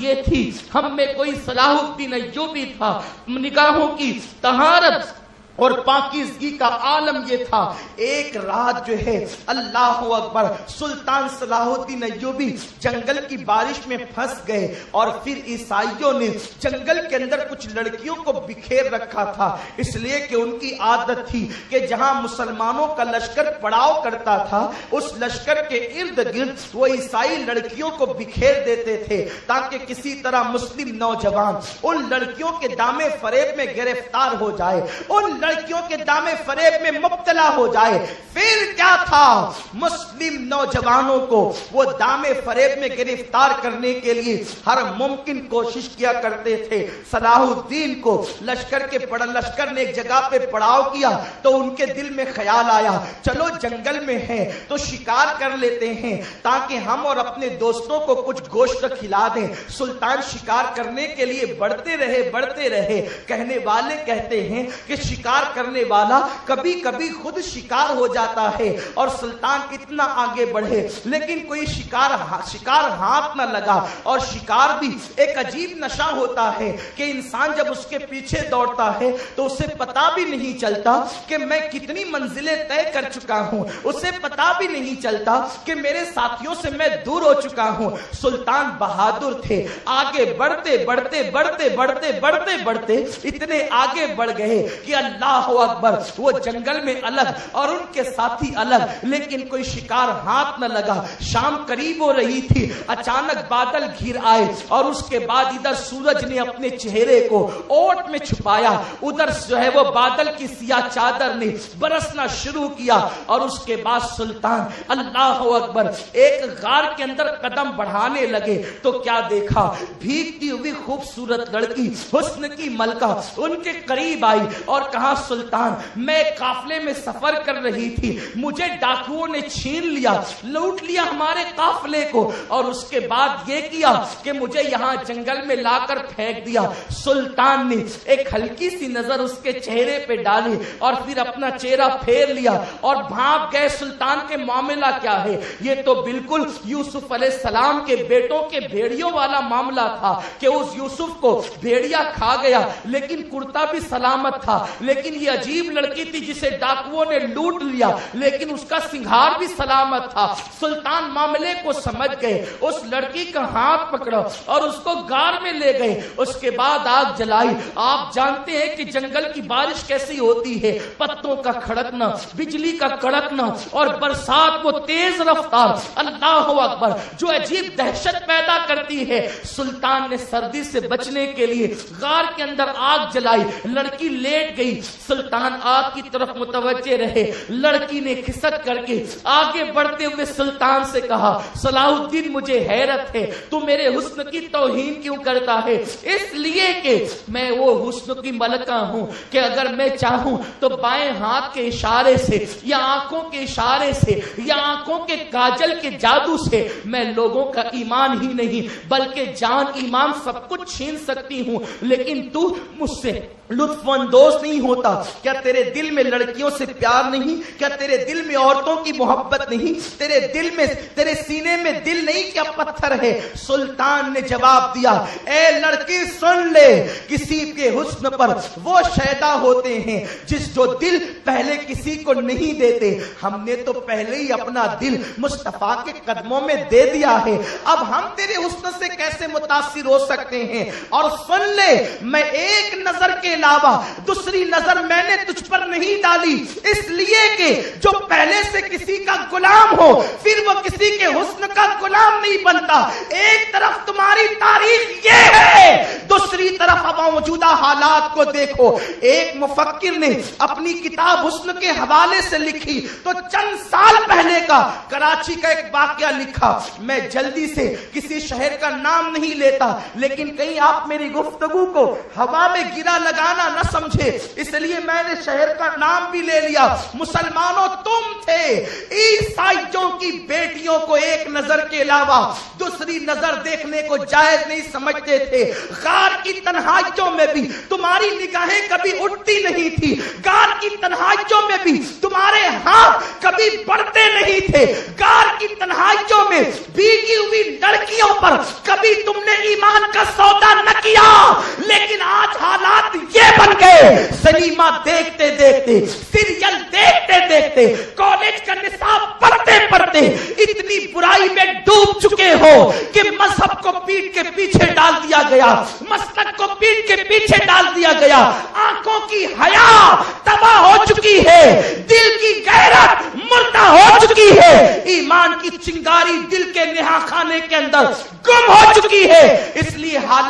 یہ تھی، ہم میں کوئی صلاح الدین ایوبی تھا، نگاہوں کی طہارت اور پاکیزگی کا عالم یہ تھا۔ ایک رات جو ہے اللہ اکبر سلطان صلاح الدین ایوبی جنگل کی بارش میں پھنس گئے، اور پھر عیسائیوں نے جنگل کے اندر کچھ لڑکیوں کو بکھیر رکھا تھا، اس لیے کہ ان کی عادت تھی کہ جہاں مسلمانوں کا لشکر پڑاؤ کرتا تھا اس لشکر کے ارد گرد وہ عیسائی لڑکیوں کو بکھیر دیتے تھے تاکہ کسی طرح مسلم نوجوان ان لڑکیوں کے دامے فریب میں گرفتار ہو جائے، ان لڑکیوں کے دامے فریب میں مبتلا ہو جائے۔ پھر کیا تھا، مسلم نوجوانوں کو وہ دامے فریب میں گرفتار کرنے کے لیے ہر ممکن کوشش کیا کرتے تھے۔ صلاح الدین کو لشکر نے ایک جگہ پہ پڑاؤ کیا تو ان کے دل میں خیال آیا چلو جنگل میں ہے تو شکار کر لیتے ہیں تاکہ ہم اور اپنے دوستوں کو کچھ گوشت کھلا دیں۔ سلطان شکار کرنے کے لیے بڑھتے رہے۔ کہنے والے کہتے ہیں کہ شکار کرنے والا کبھی کبھی خود شکار ہو جاتا ہے، اور سلطان اتنا آگے بڑھے لیکن کوئی شکار ہاتھ نہ لگا۔ اور شکار بھی ایک عجیب نشہ ہوتا ہے کہ انسان جب اس کے پیچھے دوڑتا ہے تو اسے پتا بھی نہیں چلتا کہ میں کتنی منزلیں طے کر چکا ہوں، اسے پتا بھی نہیں چلتا کہ میرے ساتھیوں سے میں دور ہو چکا ہوں۔ سلطان بہادر تھے، آگے بڑھتے اتنے آگے بڑھ گئے کہ اللہ اکبر وہ جنگل میں الگ اور ان کے ساتھی الگ، لیکن کوئی شکار ہاتھ نہ لگا۔ شام قریب ہو رہی تھی، اچانک بادل گھر آئے اور اس کے بعد ادھر سورج نے اپنے چہرے کو اوٹ میں چھپایا، ادھر جو ہے وہ بادل کی سیاہ چادر نے برسنا شروع کیا، اور اس کے بعد سلطان اللہ اکبر ایک غار کے اندر قدم بڑھانے لگے تو کیا دیکھا، بھیگتی ہوئی خوبصورت لڑکی حسن کی ملکہ ان کے قریب آئی اور کہا سلطان میں قافلے میں سفر کر رہی تھی، مجھے ڈاکوؤں نے چھین لیا، لوٹ لیا ہمارے قافلے کو، اور اس کے بعد یہ کیا کہ مجھے یہاں جنگل میں لا کر پھینک دیا۔ سلطان نے ایک ہلکی سی نظر اس کے چہرے پہ ڈالی اور پھر اپنا چہرہ پھیر لیا اور بھاگ گئے۔ سلطان کے معاملہ کیا ہے، یہ تو بالکل یوسف علیہ السلام کے بیٹوں کے بھیڑیوں والا معاملہ تھا کہ اس یوسف کو بھیڑیا کھا گیا لیکن کرتا بھی سلامت تھا، لیکن یہ عجیب لڑکی تھی جسے ڈاکوؤں نے لوٹ لیا لیکن اس کا سنگھار بھی سلامت تھا۔ سلطان معاملے کو سمجھ گئے، اس لڑکی کا ہاتھ پکڑا اور اس کو غار میں لے گئے، اس کے بعد آگ جلائی۔ آپ جانتے ہیں کہ جنگل کی بارش کیسی ہوتی ہے، پتوں کا کھڑکنا، بجلی کا کڑکنا اور برسات وہ تیز رفتار اللہ اکبر جو عجیب دہشت پیدا کرتی ہے۔ سلطان نے سردی سے بچنے کے لیے غار کے اندر آگ جلائی، لڑکی لیٹ گئی، سلطان آگ کی طرف متوجہ رہے۔ لڑکی نے کھسک کر کے آگے بڑھتے ہوئے سلطان سے کہا صلاح الدین مجھے حیرت ہے تو میرے حسن کی توہین کیوں کرتا ہے؟ اس لیے کہ میں وہ حسن کی ملکہ ہوں کہ اگر میں چاہوں تو بائیں ہاتھ کے اشارے سے یا آنکھوں کے اشارے سے یا آنکھوں کے کاجل کے جادو سے میں لوگوں کا ایمان ہی نہیں بلکہ جان ایمان سب کچھ چھین سکتی ہوں، لیکن تو مجھ سے لطف اندوز نہیں ہوتا۔ کیا تیرے دل میں لڑکیوں سے پیار نہیں؟ کیا تیرے دل میں عورتوں کی محبت نہیں؟ تیرے دل میں، تیرے سینے میں دل نہیں کیا پتھر ہے؟ سلطان نے جواب دیا اے لڑکی سن لے، کسی کے حسن پر وہ شیدا ہوتے ہیں جس جو دل پہلے کسی کو نہیں دیتے۔ ہم نے تو پہلے ہی اپنا دل مصطفیٰ کے قدموں میں دے دیا ہے، اب ہم تیرے حسن سے کیسے متاثر ہو سکتے ہیں؟ اور سن لے میں ایک نظر کے علاوہ دوسری نظر میں نے تجھ پر نہیں ڈالی، اس لیے کہ جو پہلے سے کسی کا غلام ہو پھر وہ کسی کے حسن کا غلام نہیں بنتا۔ ایک طرف تمہاری تاریخ یہ ہے، دوسری طرف اب موجودہ حالات کو دیکھو۔ ایک مفکر نے اپنی کتاب حسن کے حوالے سے لکھی تو چند سال پہلے کا کراچی کا ایک واقعہ لکھا۔ میں جلدی سے کسی شہر کا نام نہیں لیتا لیکن کہیں آپ میری گفتگو کو ہوا میں گرا لگانا نہ سمجھے، اس لیے میں نے شہر کا نام بھی لے لیا۔ مسلمانوں تم تھے عیسائیوں کی بیٹیوں کو ایک نظر کے علاوہ دوسری نظر دیکھنے کو جائز نہیں سمجھتے تھے۔ غار کی تنہائیوں میں بھی تمہاری نگاہیں کبھی اٹھتی نہیں تھی، غار کی تنہائیوں میں بھی تمہارے ہاتھ کبھی بڑھتے نہیں تھے، غار کی تنہائیوں میں بھیگی ہوئی لڑکیوں پر کبھی تم نے ایمان سنیما دیکھتے دیکھتے, سیریل دیکھتے دیکھتے, کالج کا نصاب پڑھتے پڑھتے اتنی برائی میں ڈوب چکے ہو کہ مذہب کو پیٹ کے پیچھے ڈال دیا گیا, مسلک کو پیٹ کے پیچھے ڈال دیا گیا, آنکھوں کی حیا تباہ ہو چکی ہے, دل کی غیرت مردہ ہو چکی ہے, ایمان کی چنگاری دل کے نہا خانے کے اندر گم ہو چکی ہے. اس لیے حال